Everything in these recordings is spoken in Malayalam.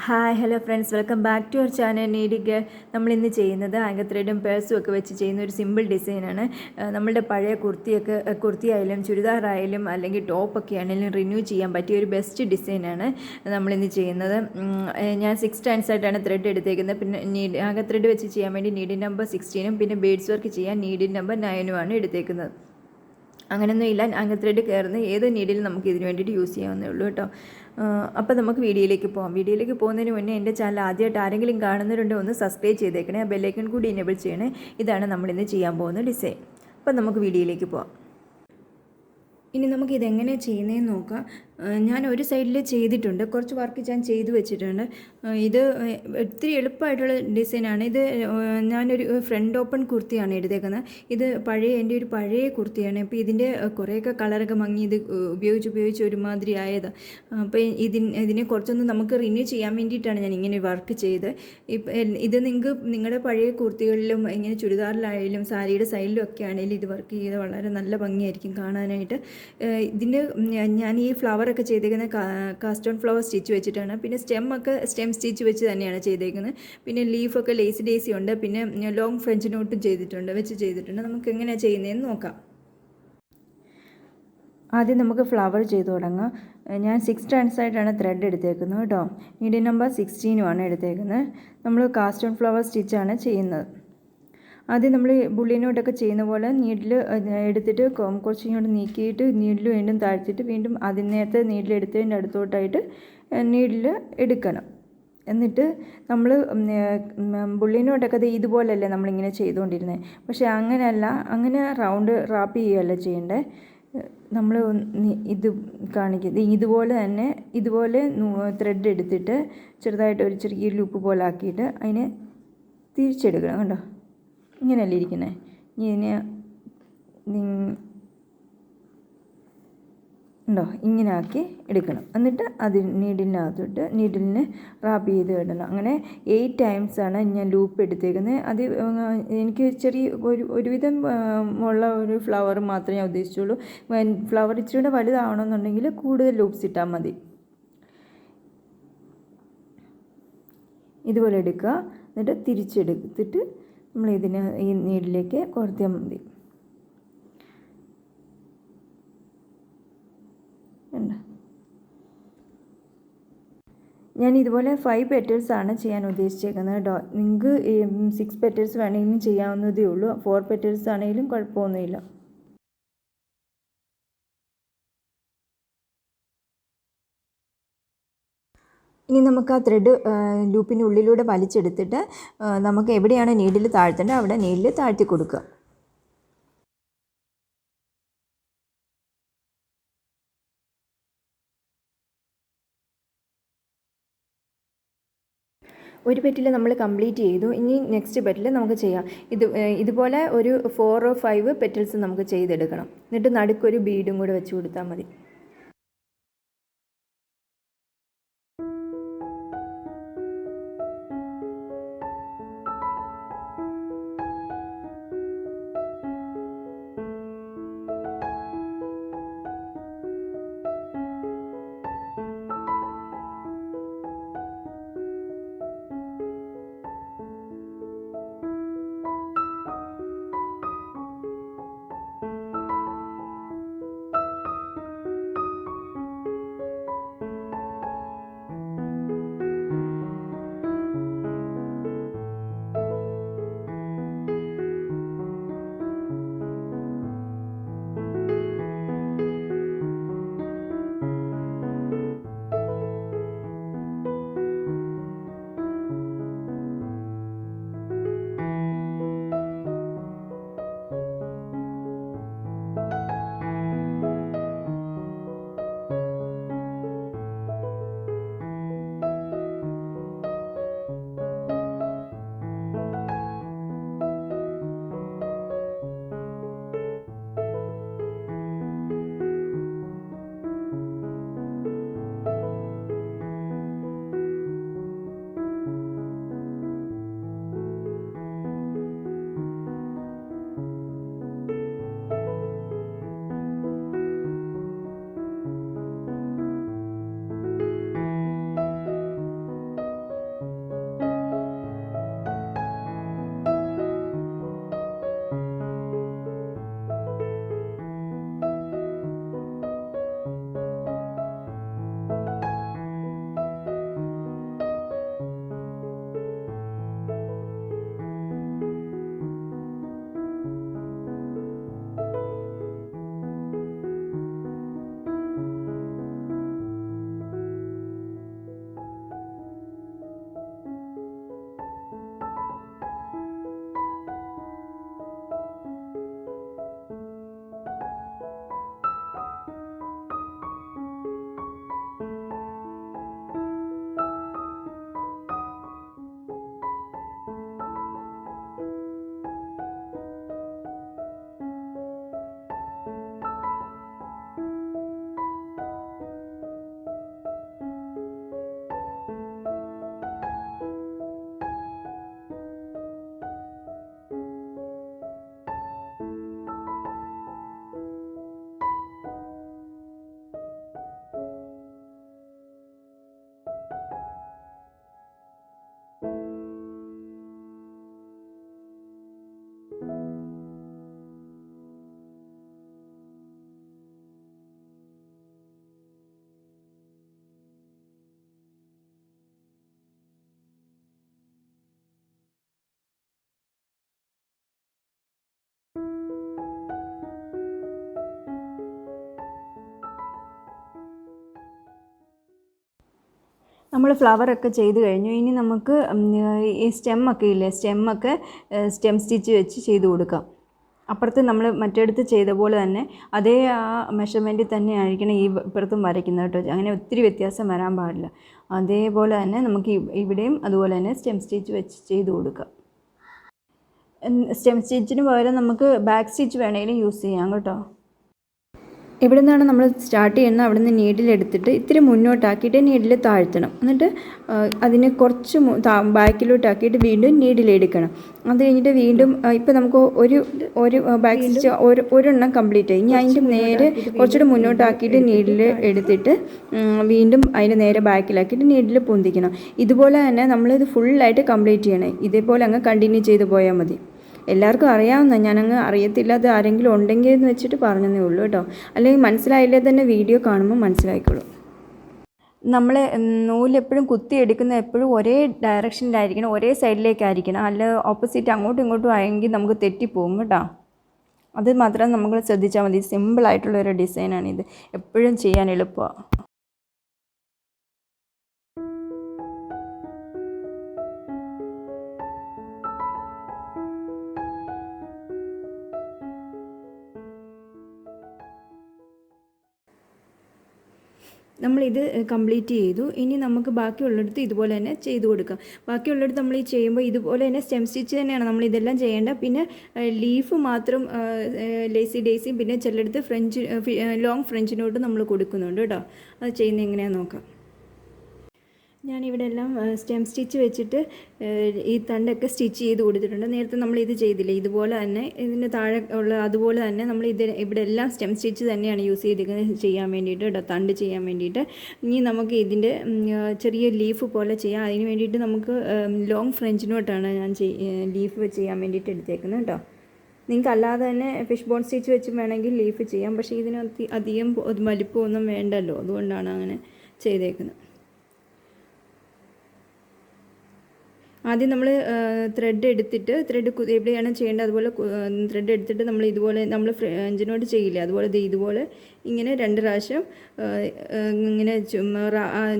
Hi hello friends, welcome back to our channel നീഡിക്ക്. നമ്മളിന്ന് ചെയ്യുന്നത് ആങ്കർ ത്രെഡും പേഴ്സും ഒക്കെ വെച്ച് ചെയ്യുന്ന ഒരു സിമ്പിൾ ഡിസൈനാണ്. നമ്മളുടെ പഴയ കുർത്തി ആയാലും ചുരിദാറായാലും അല്ലെങ്കിൽ ടോപ്പൊക്കെ ആണെങ്കിലും റിന്യൂ ചെയ്യാൻ പറ്റിയ ഒരു ബെസ്റ്റ് ഡിസൈനാണ് നമ്മളിന്ന് ചെയ്യുന്നത്. ഞാൻ 6 ടൈംസ് ആയിട്ടാണ് ത്രെഡ് എടുത്തേക്കുന്നത്. പിന്നെ ആങ്കർ ത്രെഡ് വെച്ച് ചെയ്യാൻ വേണ്ടി നീഡിൻ നമ്പർ 16 പിന്നെ ബീഡ്സ് വർക്ക് ചെയ്യാൻ നീഡിൻ നമ്പർ 9 എടുത്തേക്കുന്നത്. അങ്ങനെയൊന്നും ഇല്ല, ആങ്കർ ത്രെഡ് കയറുന്ന ഏത് നീഡിലും നമുക്ക് ഇതിന് വേണ്ടിയിട്ട് യൂസ് ചെയ്യാവുന്നേ ഉള്ളൂ കേട്ടോ. അപ്പോൾ നമുക്ക് വീഡിയോയിലേക്ക് പോകാം. വീഡിയോയിലേക്ക് പോകുന്നതിന് മുന്നേ എൻ്റെ ചാനൽ ആദ്യമായിട്ട് ആരെങ്കിലും കാണുന്നവരുണ്ടോ ഒന്ന് സബ്സ്ക്രൈബ് ചെയ്തേക്കണേ, ആ ബെല്ലൈക്കൺ കൂടി എനേബിൾ ചെയ്യണേ. ഇതാണ് നമ്മളിന്ന് ചെയ്യാൻ പോകുന്ന ഡിസൈൻ. അപ്പോൾ നമുക്ക് വീഡിയോയിലേക്ക് പോകാം. ഇനി നമുക്കിതെങ്ങനെ ചെയ്യുന്നതെന്ന് നോക്കാം. ഞാൻ ഒരു സൈഡിൽ ചെയ്തിട്ടുണ്ട്, കുറച്ച് വർക്ക് ഞാൻ ചെയ്തു വെച്ചിട്ടുണ്ട്. ഇത് ഒത്തിരി എളുപ്പമായിട്ടുള്ള ഡിസൈനാണ്. ഇത് ഞാനൊരു ഫ്രണ്ട് ഓപ്പൺ കുർത്തിയാണ് എടുത്തേക്കുന്നത്. ഇത് എൻ്റെ ഒരു പഴയ കുർത്തിയാണ്. അപ്പോൾ ഇതിൻ്റെ കുറേയൊക്കെ കളറൊക്കെ മങ്ങി ഇത് ഉപയോഗിച്ച് ഒരുമാതിരി ആയത്. അപ്പോൾ ഇതിനെ കുറച്ചൊന്ന് നമുക്ക് റിന്യൂ ചെയ്യാൻ വേണ്ടിയിട്ടാണ് ഞാൻ ഇങ്ങനെ വർക്ക് ചെയ്ത്. ഇത് നിങ്ങൾക്ക് നിങ്ങളുടെ പഴയ കുർത്തികളിലും ഇങ്ങനെ ചുരിദാറിലായാലും സാരിയുടെ സൈഡിലും ഒക്കെ ആണെങ്കിലും ഇത് വർക്ക് ചെയ്ത് വളരെ നല്ല ഭംഗിയായിരിക്കും കാണാനായിട്ട്. ഇതിൻ്റെ ഞാൻ ഈ ഫ്ലവറൊക്കെ ചെയ്തേക്കുന്നത് കാസ്റ്റോൺ ഫ്ലവർ സ്റ്റിച്ച് വെച്ചിട്ടാണ്. പിന്നെ സ്റ്റെം സ്റ്റിച്ച് വെച്ച് തന്നെയാണ് ചെയ്തേക്കുന്നത്. പിന്നെ ലീഫൊക്കെ ലേസി ഡേസി ഉണ്ട്. പിന്നെ ലോങ് ഫ്രഞ്ച് നോട്ടും ചെയ്തിട്ടുണ്ട്. നമുക്ക് എങ്ങനെയാണ് ചെയ്യുന്നതെന്ന് നോക്കാം. ആദ്യം നമുക്ക് ഫ്ലവർ ചെയ്ത് തുടങ്ങാം. ഞാൻ 6 ടൈംസ് ആയിട്ടാണ് ത്രെഡ് എടുത്തേക്കുന്നത് കേട്ടോ. നീഡിൽ നമ്പർ 16 എടുത്തേക്കുന്നത്. നമ്മൾ കാസ്റ്റോൺ ഫ്ലവർ സ്റ്റിച്ചാണ് ചെയ്യുന്നത്. ആദ്യം നമ്മൾ ബുള്ളിനോട്ടൊക്കെ ചെയ്യുന്ന പോലെ നീഡിൽ എടുത്തിട്ട് കുറച്ച് ഇങ്ങോട്ട് നീക്കിയിട്ട് നീഡിൽ വീണ്ടും താഴ്ത്തിയിട്ട് വീണ്ടും നേരത്തെ നീഡിൽ എടുത്തതിൻ്റെ അടുത്തോട്ടായിട്ട് നീഡിൽ എടുക്കണം. എന്നിട്ട് നമ്മൾ ബുള്ളിനോട്ടൊക്കെ ഇതുപോലെയല്ലേ നമ്മളിങ്ങനെ ചെയ്തുകൊണ്ടിരുന്നത്. പക്ഷേ അങ്ങനെയല്ല, അങ്ങനെ റൗണ്ട് റാപ്പ് ചെയ്യുകയല്ല ചെയ്യേണ്ടത്. നമ്മൾ ഇത് കാണിക്കുന്നത് ഇതുപോലെ തന്നെ, ഇതുപോലെ ത്രെഡ് എടുത്തിട്ട് ചെറുതായിട്ട് ഒരു ചെറിയ ലൂപ്പ് പോലെ ആക്കിയിട്ട് അതിനെ തിരിച്ചെടുക്കണം കേട്ടോ. ഇങ്ങനെയല്ലേ ഇരിക്കുന്നത്. ഇതിനെ ഉണ്ടോ ഇങ്ങനെ ആക്കി എടുക്കണം. എന്നിട്ട് നീഡിലിനകത്തോട്ട് നീഡിലിന് റാപ്പ് ചെയ്ത് ഇടണം. അങ്ങനെ 8 ടൈംസാണ് ഞാൻ ലൂപ്പ് എടുത്തേക്കുന്നത്. അത് എനിക്ക് ഒരുവിധം ഉള്ള ഒരു ഫ്ലവർ മാത്രമേ ഞാൻ ഉദ്ദേശിച്ചുള്ളൂ. ഫ്ലവർ ഇച്ചിരി വലുതാവണമെന്നുണ്ടെങ്കിൽ കൂടുതൽ ലൂപ്സ് ഇട്ടാൽ മതി. ഇതുപോലെ എടുക്കുക. എന്നിട്ട് തിരിച്ചെടുത്തിട്ട് നമ്മൾ ഈ നീഡിലേക്ക് കോർത്തിയാൽ മതി. ഞാൻ ഇതുപോലെ 5 പെറ്റൽസാണ് ചെയ്യാൻ ഉദ്ദേശിച്ചേക്കുന്നത് കേട്ടോ. നിങ്ങൾക്ക് 6 പെറ്റൽസ് വേണമെങ്കിലും ചെയ്യാവുന്നതേ ഉള്ളൂ. 4 പെറ്റൽസ് ആണെങ്കിലും കുഴപ്പമൊന്നുമില്ല. ഇനി നമുക്ക് ആ ത്രെഡ് ലൂപ്പിൻ്റെ ഉള്ളിലൂടെ വലിച്ചെടുത്തിട്ട് നമുക്ക് എവിടെയാണ് നീഡിൽ താഴ്ത്തേണ്ടത് അവിടെ നീഡിൽ താഴ്ത്തി കൊടുക്കുക. ഒരു പെറ്റിൽ നമ്മൾ കംപ്ലീറ്റ് ചെയ്തു. ഇനി നെക്സ്റ്റ് പെറ്റിൽ നമുക്ക് ചെയ്യാം. ഇതുപോലെ ഒരു 4 or 5 പെറ്റൽസ് നമുക്ക് ചെയ്തെടുക്കണം. എന്നിട്ട് നടുക്കൊരു ബീഡും കൂടെ വെച്ച് കൊടുത്താൽ മതി. നമ്മൾ ഫ്ലവറൊക്കെ ചെയ്ത് കഴിഞ്ഞു. ഇനി നമുക്ക് ഈ സ്റ്റെമ്മൊക്കെ ഇല്ലേ, സ്റ്റെം സ്റ്റിച്ച് വെച്ച് ചെയ്ത് കൊടുക്കാം. അപ്പുറത്ത് നമ്മൾ മറ്റേടത്ത് ചെയ്ത പോലെ തന്നെ അതേ ആ മെഷർമെൻറ്റിൽ തന്നെ ആയിരിക്കണം ഈ ഇപ്പുറത്തും വരയ്ക്കുന്നത് കേട്ടോ. അങ്ങനെ ഒത്തിരി വ്യത്യാസം വരാൻ പാടില്ല. അതേപോലെ തന്നെ നമുക്ക് ഇവിടെയും അതുപോലെ തന്നെ സ്റ്റെം സ്റ്റിച്ച് വെച്ച് ചെയ്ത് കൊടുക്കാം. സ്റ്റെം സ്റ്റിച്ചിന് പകരം നമുക്ക് ബാക്ക് സ്റ്റിച്ച് വേണമെങ്കിലും യൂസ് ചെയ്യാം കേട്ടോ. ഇവിടെ നിന്നാണ് നമ്മൾ സ്റ്റാർട്ട് ചെയ്യുന്നത്. അവിടെ നിന്ന് നീഡിലെടുത്തിട്ട് ഇത്തിരി മുന്നോട്ടാക്കിയിട്ട് നീഡിൽ താഴ്ത്തണം. എന്നിട്ട് അതിന് കുറച്ച് ബാക്കിലോട്ടാക്കിയിട്ട് വീണ്ടും നീഡിലെടുക്കണം. അത് കഴിഞ്ഞിട്ട് വീണ്ടും ഇപ്പോൾ നമുക്ക് ഒരു ബാക്ക് സ്റ്റിച്ച് ഒരെണ്ണം കംപ്ലീറ്റ് ആയി. ഇനി അതിൻ്റെ നേരെ കുറച്ചുകൂടെ മുന്നോട്ടാക്കിയിട്ട് നീഡിൽ എടുത്തിട്ട് വീണ്ടും അതിൻ്റെ നേരെ ബാക്കിലാക്കിയിട്ട് നീഡിൽ പൊന്തിക്കണം. ഇതുപോലെ തന്നെ നമ്മളിത് ഫുള്ളായിട്ട് കംപ്ലീറ്റ് ചെയ്യണം. ഇതേപോലെ അങ്ങ് കണ്ടിന്യൂ ചെയ്ത് പോയാൽ മതി. എല്ലാവർക്കും അറിയാവുന്ന, ഞാനങ്ങ് അറിയത്തില്ലാത്ത ആരെങ്കിലും ഉണ്ടെങ്കിൽ എന്ന് വെച്ചിട്ട് പറഞ്ഞതേ ഉള്ളൂ കേട്ടോ. അല്ലെങ്കിൽ മനസ്സിലായില്ലേ തന്നെ വീഡിയോ കാണുമ്പോൾ മനസ്സിലായിക്കോളും. നമ്മൾ നൂലെപ്പോഴും കുത്തിയെടുക്കുന്ന എപ്പോഴും ഒരേ ഡയറക്ഷനിലായിരിക്കണം, ഒരേ സൈഡിലേക്കായിരിക്കണം. അല്ല ഓപ്പോസിറ്റ് അങ്ങോട്ടും ഇങ്ങോട്ടും ആയെങ്കിൽ നമുക്ക് തെറ്റിപ്പോകും കേട്ടോ. അത് മാത്രം നമ്മൾ ശ്രദ്ധിച്ചാൽ മതി. സിമ്പിളായിട്ടുള്ളൊരു ഡിസൈനാണിത്, എപ്പോഴും ചെയ്യാൻ എളുപ്പമാണ്. നമ്മളിത് കംപ്ലീറ്റ് ചെയ്തു. ഇനി നമുക്ക് ബാക്കിയുള്ളിടത്ത് ഇതുപോലെ തന്നെ ചെയ്ത് കൊടുക്കാം. ബാക്കിയുള്ളിടത്ത് നമ്മൾ ഈ ചെയ്യുമ്പോൾ ഇതുപോലെ തന്നെ സ്റ്റെം സ്റ്റിച്ച് തന്നെയാണ് നമ്മൾ ഇതെല്ലാം ചെയ്യേണ്ടത്. പിന്നെ ലീഫ് മാത്രം ലേസി ഡേസി, പിന്നെ ചിലയിടത്ത് ലോങ് ഫ്രഞ്ച് നോട്ട് നമ്മൾ കൊടുക്കുന്നുണ്ട് കേട്ടോ. അത് ചെയ്യുന്നത് എങ്ങനെയാണെന്ന് നോക്കാം. ഞാനിവിടെ എല്ലാം സ്റ്റെം സ്റ്റിച്ച് വെച്ചിട്ട് ഈ തണ്ടൊക്കെ സ്റ്റിച്ച് ചെയ്ത് കൊടുത്തിട്ടുണ്ട്. നേരത്തെ നമ്മൾ ഇത് ചെയ്തില്ലേ, ഇതുപോലെ തന്നെ ഇതിൻ്റെ താഴെ ഉള്ള അതുപോലെ തന്നെ നമ്മൾ ഇവിടെ എല്ലാം സ്റ്റെം സ്റ്റിച്ച് തന്നെയാണ് യൂസ് ചെയ്തിരിക്കുന്നത് ചെയ്യാൻ വേണ്ടിയിട്ട് കേട്ടോ, തണ്ട് ചെയ്യാൻ വേണ്ടിയിട്ട്. ഇനി നമുക്ക് ഇതിൻ്റെ ചെറിയ ലീഫ് പോലെ ചെയ്യാം. അതിന് വേണ്ടിയിട്ട് നമുക്ക് ലോങ് ഫ്രഞ്ച് നോട്ടാണ് ഞാൻ ലീഫ് ചെയ്യാൻ വേണ്ടിയിട്ട് എടുത്തേക്കുന്നത് കേട്ടോ. നിങ്ങൾക്ക് അല്ലാതെ തന്നെ ഫിഷ് ബോൺ സ്റ്റിച്ച് വെച്ച് വേണമെങ്കിൽ ലീഫ് ചെയ്യാം. പക്ഷേ ഇതിന് അധികം വലിപ്പമൊന്നും വേണ്ടല്ലോ, അതുകൊണ്ടാണ് അങ്ങനെ ചെയ്തേക്കുന്നത്. ആദ്യം നമ്മൾ ത്രെഡ് എടുത്തിട്ട് എവിടെയാണ് ചെയ്യേണ്ടത് അതുപോലെ ത്രെഡ് എടുത്തിട്ട് നമ്മൾ ഇതുപോലെ നമ്മൾ ഫ്രഞ്ചിനോട് ചെയ്യില്ലേ, അതുപോലെ ഇതുപോലെ ഇങ്ങനെ 2 പ്രാവശ്യം ഇങ്ങനെ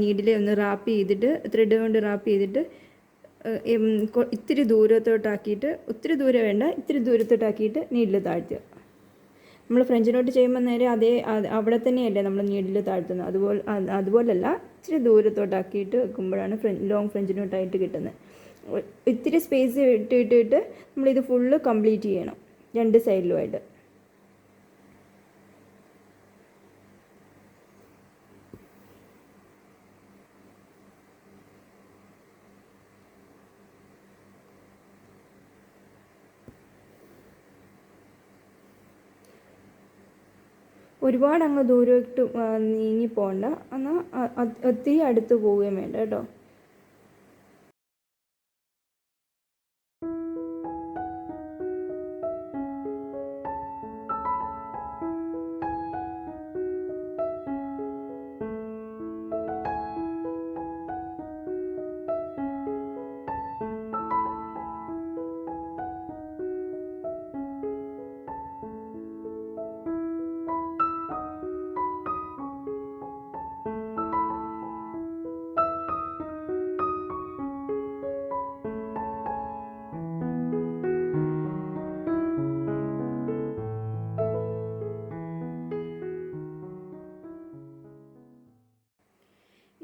നീഡിൽ ഒന്ന് റാപ്പ് ചെയ്തിട്ട് ത്രെഡ് കൊണ്ട് റാപ്പ് ചെയ്തിട്ട് ഇത്തിരി ദൂരത്തോട്ടാക്കിയിട്ട്, ഒത്തിരി ദൂരം വേണ്ട, ഇത്തിരി ദൂരത്തോട്ടാക്കിയിട്ട് നീഡിൽ താഴ്ത്തുക. നമ്മൾ ഫ്രഞ്ചിനോട്ട് ചെയ്യുമ്പോൾ നേരെ അവിടെ തന്നെയല്ലേ നമ്മൾ നീഡിൽ താഴ്ത്തുന്നത്, അതുപോലല്ല, ഇത്തിരി ദൂരത്തോട്ടാക്കിയിട്ട് വെക്കുമ്പോഴാണ് ലോങ് ഫ്രഞ്ചിനോട്ടായിട്ട് കിട്ടുന്നത്. ഇത്തിരി സ്പേസ് ഇട്ടിട്ട് നമ്മളിത് ഫുള്ള് കംപ്ലീറ്റ് ചെയ്യണം 2 സൈഡിലുമായിട്ട്. ഒരുപാട് അങ്ങ് ദൂരോട്ട് നീങ്ങി പോകണ്ട, എന്നാൽ ഒത്തിരി അടുത്ത് പോവുകയും വേണ്ട കേട്ടോ.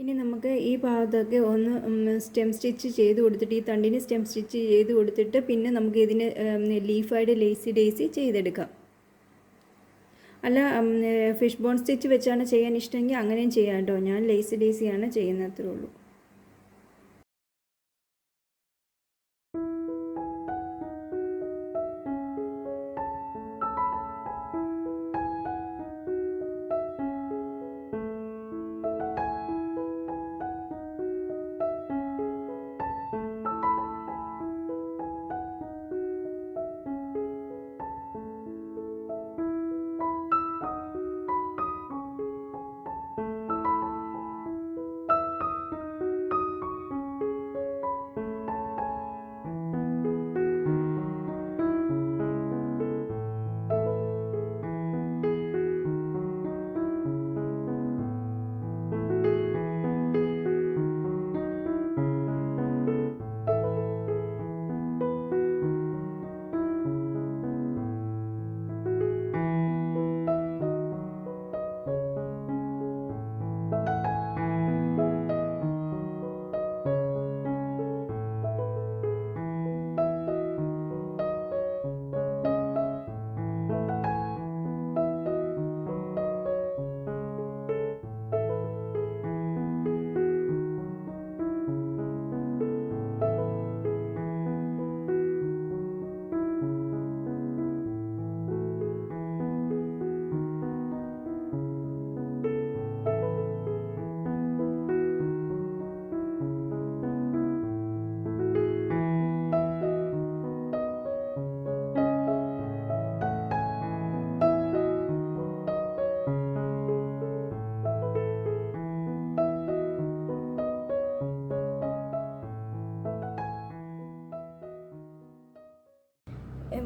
ഇനി നമുക്ക് ഈ ഭാഗത്തൊക്കെ ഒന്ന് സ്റ്റെം സ്റ്റിച്ച് ചെയ്ത് കൊടുത്തിട്ട്, ഈ തണ്ടിന് സ്റ്റെം സ്റ്റിച്ച് ചെയ്ത് കൊടുത്തിട്ട് പിന്നെ നമുക്ക് ഇതിന് ലീഫായിട്ട് ലേസി ഡേസി ചെയ്തെടുക്കാം. അല്ല ഫിഷ് ബോൺ സ്റ്റിച്ച് വെച്ചാണ് ചെയ്യാൻ ഇഷ്ടമെങ്കിൽ അങ്ങനെയും ചെയ്യാം കേട്ടോ. ഞാൻ ലേസി ഡേസിയാണ് ചെയ്യുന്നത്, അത്രേ ഉള്ളൂ.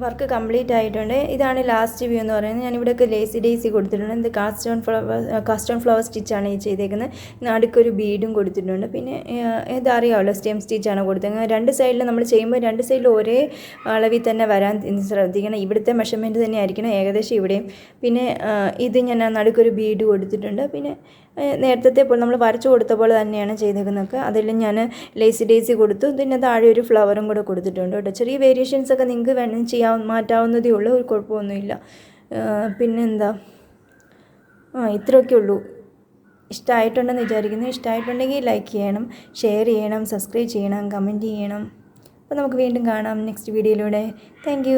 വർക്ക് കംപ്ലീറ്റ് ആയിട്ടുണ്ട്. ഇതാണ് ലാസ്റ്റ് വ്യൂ എന്ന് പറയുന്നത്. ഞാനിവിടെയൊക്കെ ലേസി ഡേസി കൊടുത്തിട്ടുണ്ട്. ഇത് കാസ്റ്റ് ഓൺ ഫ്ലവർ സ്റ്റിച്ചാണ് ഈ ചെയ്തേക്കുന്നത്. നടുക്കൊരു ബീഡും കൊടുത്തിട്ടുണ്ട്. പിന്നെ ഇതറിയാമല്ലോ, സ്റ്റെം സ്റ്റിച്ചാണ് കൊടുത്തേക്കുന്നത്. രണ്ട് സൈഡിൽ നമ്മൾ ചെയ്യുമ്പോൾ രണ്ട് സൈഡിൽ ഒരേ അളവിൽ തന്നെ വരാൻ ശ്രദ്ധിക്കണം. ഇവിടുത്തെ മെഷർമെൻറ്റ് തന്നെ ആയിരിക്കണം ഏകദേശം ഇവിടെയും. പിന്നെ ഇത് ഞാൻ നടുക്കൊരു ബീഡ് കൊടുത്തിട്ടുണ്ട്. പിന്നെ നേരത്തെ പോലെ നമ്മൾ വരച്ചു കൊടുത്ത പോലെ തന്നെയാണ് ചെയ്തേക്കുന്നതൊക്കെ. അതെല്ലാം ഞാൻ ലേസി ഡേസി കൊടുത്തു. പിന്നെ താഴെ ഒരു ഫ്ലവറും കൂടെ കൊടുത്തിട്ടുണ്ട് കേട്ടോ. ചെറിയ വേരിയേഷൻസൊക്കെ നിങ്ങൾക്ക് വേണം മാറ്റാവുന്നതേ ഉള്ളൂ, ഒരു കുഴപ്പമൊന്നുമില്ല. പിന്നെന്താ, ഇത്രയൊക്കെ ഉള്ളൂ. ഇഷ്ടമായിട്ടുണ്ടെന്ന് വിചാരിക്കുന്നു. ഇഷ്ടമായിട്ടുണ്ടെങ്കിൽ ലൈക്ക് ചെയ്യണം, ഷെയർ ചെയ്യണം, സബ്സ്ക്രൈബ് ചെയ്യണം, കമൻറ്റ് ചെയ്യണം. അപ്പോൾ നമുക്ക് വീണ്ടും കാണാം നെക്സ്റ്റ് വീഡിയോയിലൂടെ. താങ്ക്